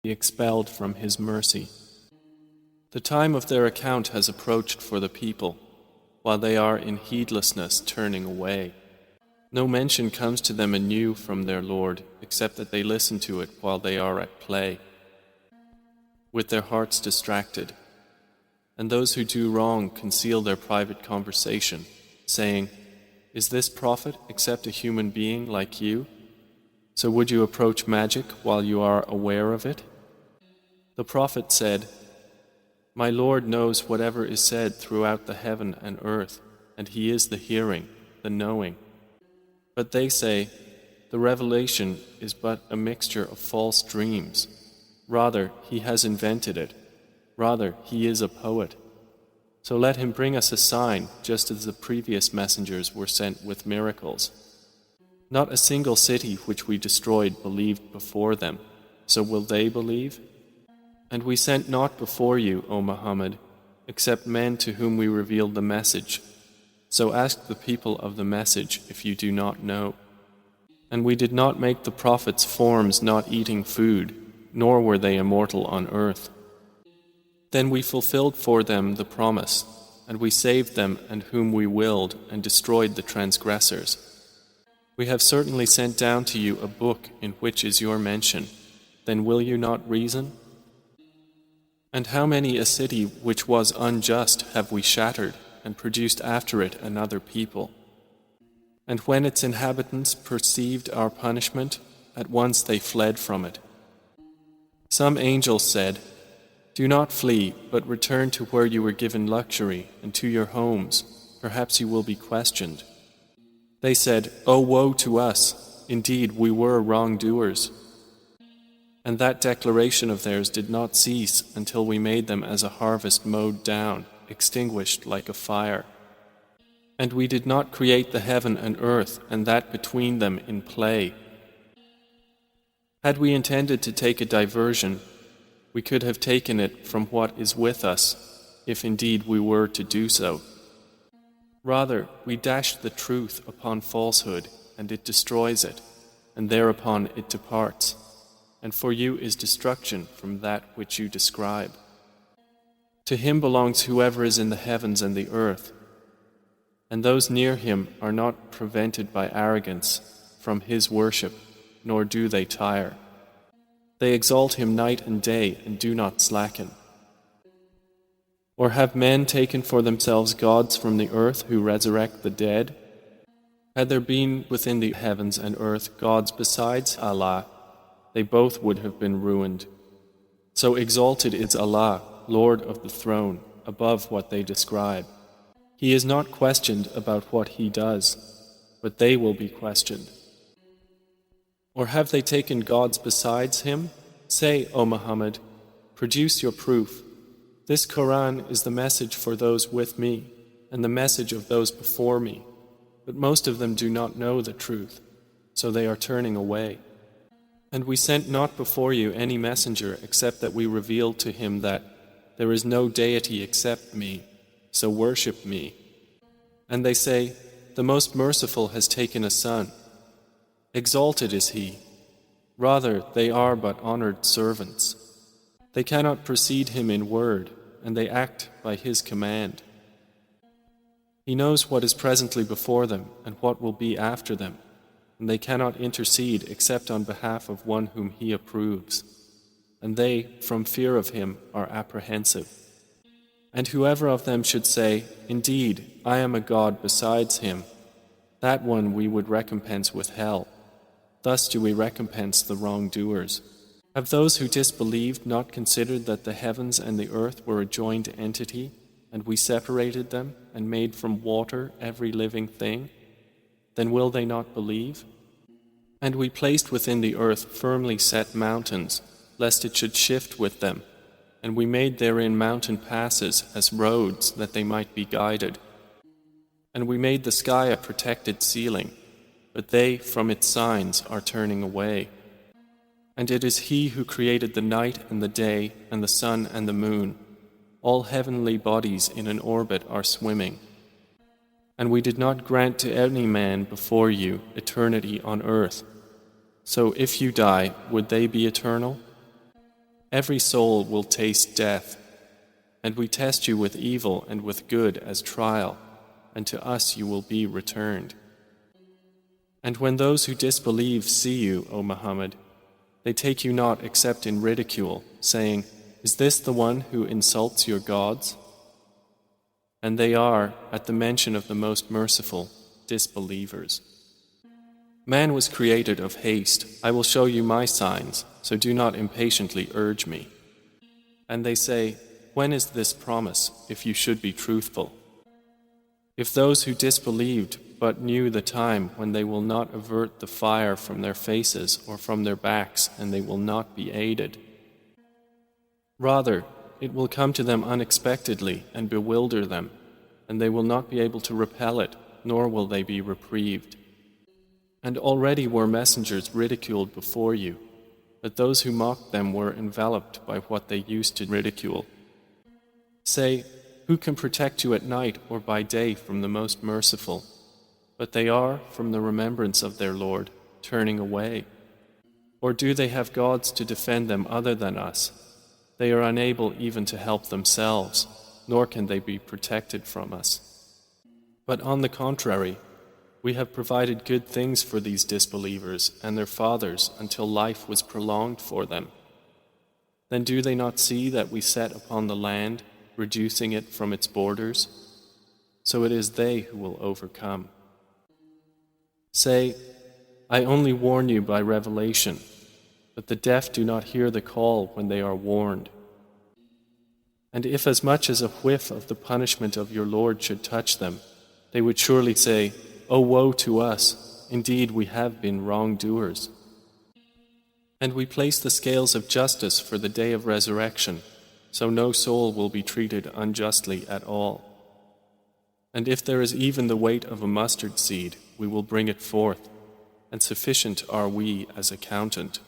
be expelled from His mercy. The time of their account has approached for the people, while they are in heedlessness turning away. No mention comes to them anew from their Lord, except that they listen to it while they are at play, with their hearts distracted. And those who do wrong conceal their private conversation, saying, "Is this prophet except a human being like you? So would you approach magic while you are aware of it?" The prophet said, "My Lord knows whatever is said throughout the heaven and earth, and He is the hearing, the knowing." But they say, "The revelation is but a mixture of false dreams. Rather, he has invented it. Rather, he is a poet. So let him bring us a sign, just as the previous messengers were sent with miracles. Not a single city which we destroyed believed before them, so will they believe? And we sent not before you, O Muhammad, except men to whom we revealed the message. So ask the people of the message if you do not know. And we did not make the prophets forms not eating food, nor were they immortal on earth. Then we fulfilled for them the promise, and we saved them and whom we willed and destroyed the transgressors. We have certainly sent down to you a book in which is your mention. Then will you not reason? And how many a city which was unjust have we shattered and produced after it another people? And when its inhabitants perceived our punishment, at once they fled from it. Some angels said, "Do not flee, but return to where you were given luxury and to your homes. Perhaps you will be questioned." They said, "Oh, woe to us! Indeed, we were wrongdoers." And that declaration of theirs did not cease until we made them as a harvest mowed down, extinguished like a fire. And we did not create the heaven and earth and that between them in play. Had we intended to take a diversion, we could have taken it from what is with us, if indeed we were to do so. Rather, we dash the truth upon falsehood, and it destroys it, and thereupon it departs. And for you is destruction from that which you describe. To Him belongs whoever is in the heavens and the earth, and those near Him are not prevented by arrogance from His worship, nor do they tire. They exalt Him night and day and do not slacken. Or have men taken for themselves gods from the earth who resurrect the dead? Had there been within the heavens and earth gods besides Allah, they both would have been ruined. So exalted is Allah, Lord of the throne, above what they describe. He is not questioned about what He does, but they will be questioned. Or have they taken gods besides Him? Say, O Muhammad, produce your proof. This Quran is the message for those with me, and the message of those before me, but most of them do not know the truth, so they are turning away. And we sent not before you any messenger except that we revealed to him that there is no deity except me, so worship me. And they say, the Most Merciful has taken a son. Exalted is He. Rather, they are but honored servants. They cannot precede Him in word, and they act by His command. He knows what is presently before them and what will be after them, and they cannot intercede except on behalf of one whom He approves. And they, from fear of Him, are apprehensive. And whoever of them should say, "Indeed, I am a god besides Him," that one we would recompense with hell. Thus do we recompense the wrongdoers. Have those who disbelieved not considered that the heavens and the earth were a joined entity, and we separated them and made from water every living thing? Then will they not believe? And we placed within the earth firmly set mountains, lest it should shift with them, and we made therein mountain passes as roads that they might be guided. And we made the sky a protected ceiling, but they from its signs are turning away. And it is He who created the night and the day and the sun and the moon. All heavenly bodies in an orbit are swimming. And we did not grant to any man before you eternity on earth. So if you die, would they be eternal? Every soul will taste death, and we test you with evil and with good as trial, and to us you will be returned. And when those who disbelieve see you, O Muhammad, they take you not except in ridicule, saying, "Is this the one who insults your gods?" And they are, at the mention of the Most Merciful, disbelievers. Man was created of haste. I will show you my signs, so do not impatiently urge me. And they say, when is this promise, if you should be truthful? If those who disbelieved but knew the time when they will not avert the fire from their faces or from their backs, and they will not be aided. Rather, it will come to them unexpectedly and bewilder them, and they will not be able to repel it, nor will they be reprieved. And already were messengers ridiculed before you, but those who mocked them were enveloped by what they used to ridicule. Say, who can protect you at night or by day from the Most Merciful? But they are, from the remembrance of their Lord, turning away. Or do they have gods to defend them other than us? They are unable even to help themselves, nor can they be protected from us. But on the contrary, we have provided good things for these disbelievers and their fathers until life was prolonged for them. Then do they not see that we set upon the land, reducing it from its borders? So it is they who will overcome. Say, I only warn you by revelation, but the deaf do not hear the call when they are warned. And if as much as a whiff of the punishment of your Lord should touch them, they would surely say, "O woe to us! Indeed, we have been wrongdoers." And we place the scales of justice for the day of resurrection, so no soul will be treated unjustly at all. And if there is even the weight of a mustard seed, we will bring it forth, and sufficient are we as accountant.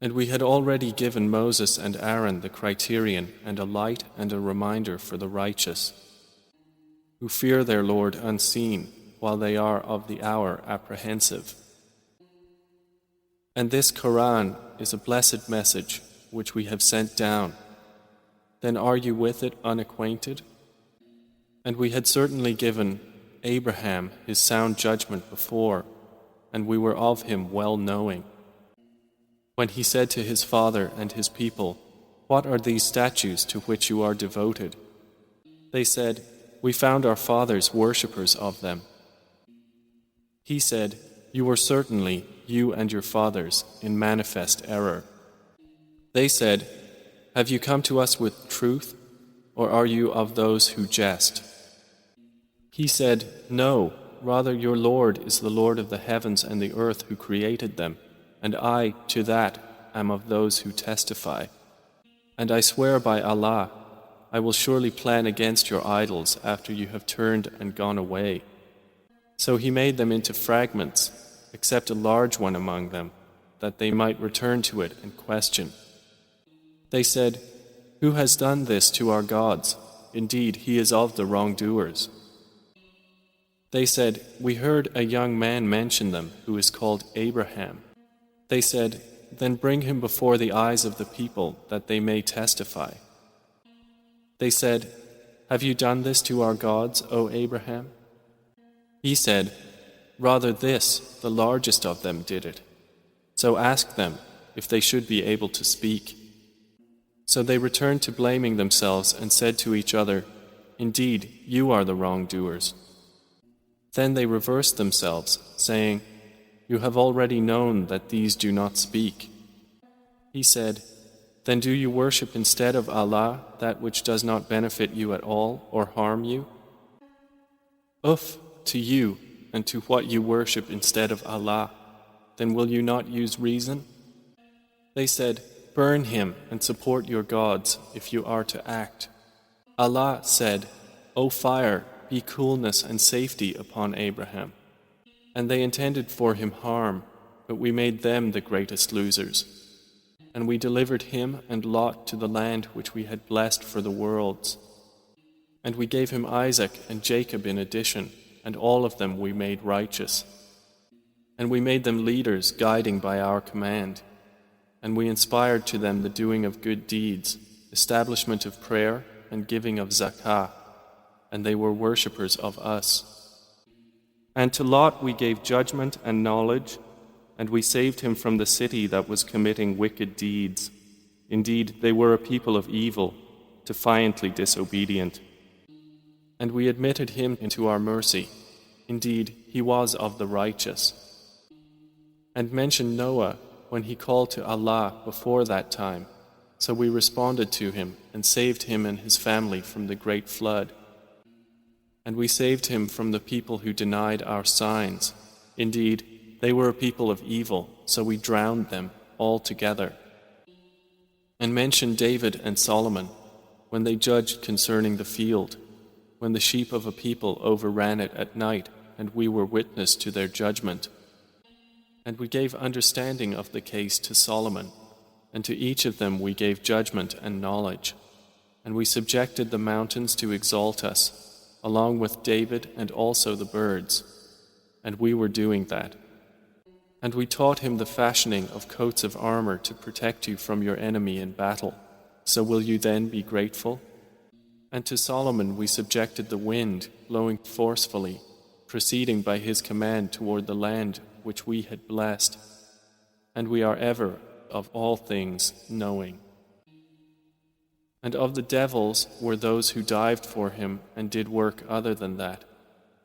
And we had already given Moses and Aaron the criterion and a light and a reminder for the righteous, who fear their Lord unseen, while they are of the hour apprehensive. And this Quran is a blessed message which we have sent down. Then are you with it unacquainted? And we had certainly given Abraham his sound judgment before, and we were of him well knowing. When he said to his father and his people, "What are these statues to which you are devoted?" They said, "We found our fathers worshippers of them." He said, "You were certainly, you and your fathers, in manifest error." They said, "Have you come to us with truth, or are you of those who jest?" He said, "No, rather your Lord is the Lord of the heavens and the earth who created them, and I, to that, am of those who testify. And I swear by Allah, I will surely plan against your idols after you have turned and gone away." So he made them into fragments, except a large one among them, that they might return to it and question. They said, "Who has done this to our gods? Indeed, he is of the wrongdoers." They said, "We heard a young man mention them, who is called Abraham." They said, "Then bring him before the eyes of the people, that they may testify." They said, "Have you done this to our gods, O Abraham?" He said, "Rather this, the largest of them, did it. So ask them if they should be able to speak." So they returned to blaming themselves and said to each other, "Indeed, you are the wrongdoers." Then they reversed themselves, saying, "You have already known that these do not speak." He said, "Then do you worship instead of Allah that which does not benefit you at all or harm you? Uff to you and to what you worship instead of Allah. Then will you not use reason?" They said, "Burn him and support your gods if you are to act." Allah said, "O fire, be coolness and safety upon Abraham." And they intended for him harm, but we made them the greatest losers. And we delivered him and Lot to the land which we had blessed for the worlds. And we gave him Isaac and Jacob in addition, and all of them we made righteous. And we made them leaders guiding by our command. and we inspired to them the doing of good deeds, establishment of prayer, and giving of zakah, and they were worshippers of us. And to Lot we gave judgment and knowledge, and we saved him from the city that was committing wicked deeds. Indeed, they were a people of evil, defiantly disobedient. And we admitted him into our mercy. Indeed, he was of the righteous. And mention Noah when he called to Allah before that time. So we responded to him and saved him and his family from the great flood. And we saved him from the people who denied our signs. Indeed, they were a people of evil, so we drowned them all together. And mention David and Solomon when they judged concerning the field, when the sheep of a people overran it at night, and we were witness to their judgment. And we gave understanding of the case to Solomon, and to each of them we gave judgment and knowledge. And we subjected the mountains to exalt us, along with David and also the birds. And we were doing that. And we taught him the fashioning of coats of armor to protect you from your enemy in battle. So will you then be grateful? And to Solomon we subjected the wind, blowing forcefully, proceeding by his command toward the land which we had blessed. And we are ever, of all things, knowing. And of the devils were those who dived for him and did work other than that,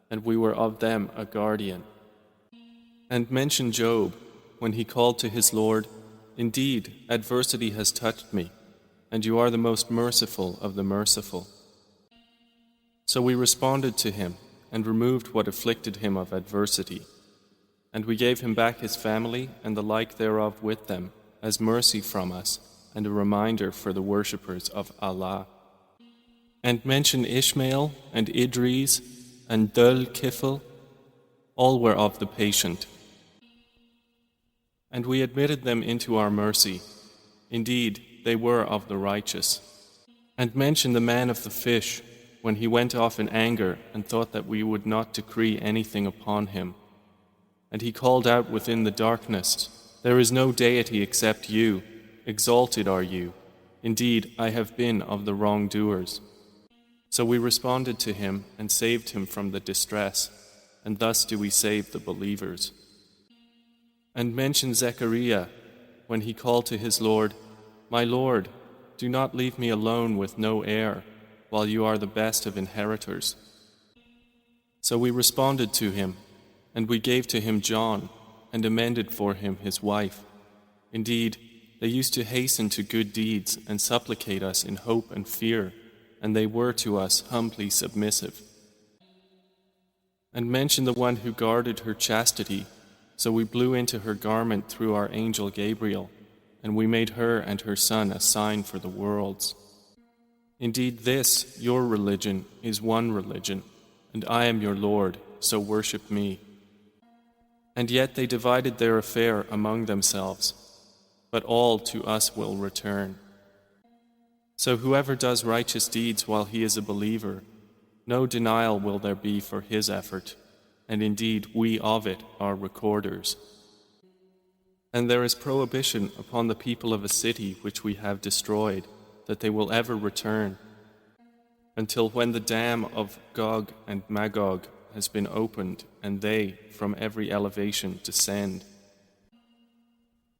and we were of them a guardian. And mention Job when he called to his Lord, "Indeed, adversity has touched me, and you are the most merciful of the merciful." So we responded to him and removed what afflicted him of adversity. And we gave him back his family and the like thereof with them, as mercy from us and a reminder for the worshippers of Allah. And mention Ishmael and Idris and Dhul Kifl, all were of the patient. And we admitted them into our mercy. Indeed, they were of the righteous. And mention the man of the fish, when he went off in anger and thought that we would not decree anything upon him. And he called out within the darkness, "There is no deity except you. Exalted are you. Indeed, I have been of the wrongdoers." So we responded to him and saved him from the distress, and thus do we save the believers. And mention Zechariah when he called to his Lord, "My Lord, do not leave me alone with no heir, while you are the best of inheritors." So we responded to him, and we gave to him John, and amended for him his wife. Indeed, they used to hasten to good deeds and supplicate us in hope and fear, and they were to us humbly submissive. And mention the one who guarded her chastity, so we blew into her garment through our angel Gabriel, and we made her and her son a sign for the worlds. Indeed, this, your religion, is one religion, and I am your Lord, so worship me. And yet they divided their affair among themselves, but all to us will return. So whoever does righteous deeds while he is a believer, no denial will there be for his effort, and indeed we of it are recorders. And there is prohibition upon the people of a city which we have destroyed, that they will ever return, until when the dam of Gog and Magog has been opened, and they from every elevation descend.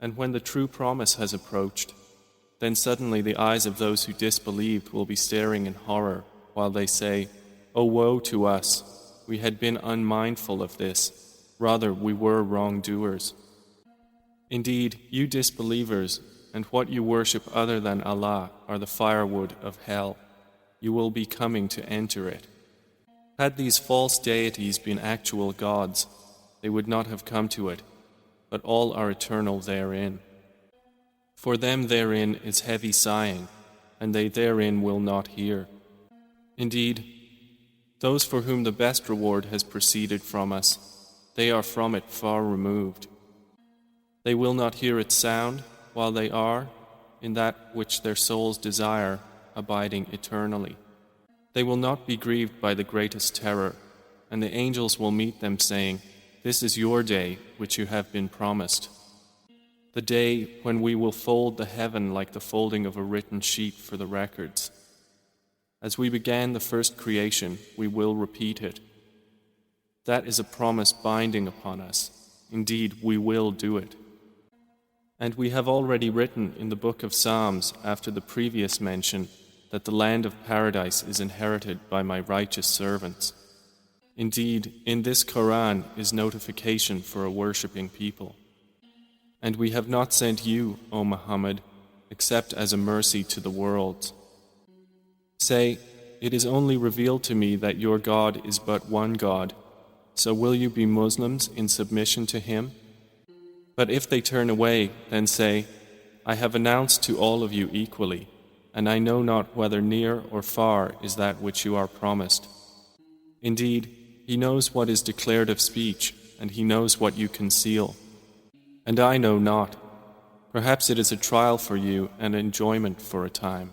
And when the true promise has approached, then suddenly the eyes of those who disbelieved will be staring in horror, while they say, "O woe to us! We had been unmindful of this. Rather, we were wrongdoers." Indeed, you disbelievers, and what you worship other than Allah are the firewood of hell. You will be coming to enter it. Had these false deities been actual gods, they would not have come to it, but all are eternal therein. For them therein is heavy sighing, and they therein will not hear. Indeed, those for whom the best reward has proceeded from us, they are from it far removed. They will not hear its sound while they are, in that which their souls desire, abiding eternally. They will not be grieved by the greatest terror, and the angels will meet them saying, "This is your day which you have been promised." the day when we will fold the heaven like the folding of a written sheet for the records. As we began the first creation, we will repeat it. That is a promise binding upon us. Indeed, we will do it. And we have already written in the book of Psalms after the previous mention that the land of paradise is inherited by my righteous servants. Indeed, in this Quran is notification for a worshipping people. And we have not sent you, O Muhammad, except as a mercy to the worlds. Say, it is only revealed to me that your God is but one God, so will you be Muslims in submission to Him? But if they turn away, then say, I have announced to all of you equally, and I know not whether near or far is that which you are promised. Indeed, He knows what is declared of speech, and He knows what you conceal. And I know not. Perhaps it is a trial for you and enjoyment for a time.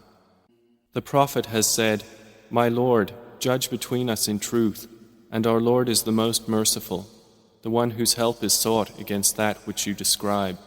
The Prophet has said, My Lord, judge between us in truth, and our Lord is the most merciful, the one whose help is sought against that which you describe.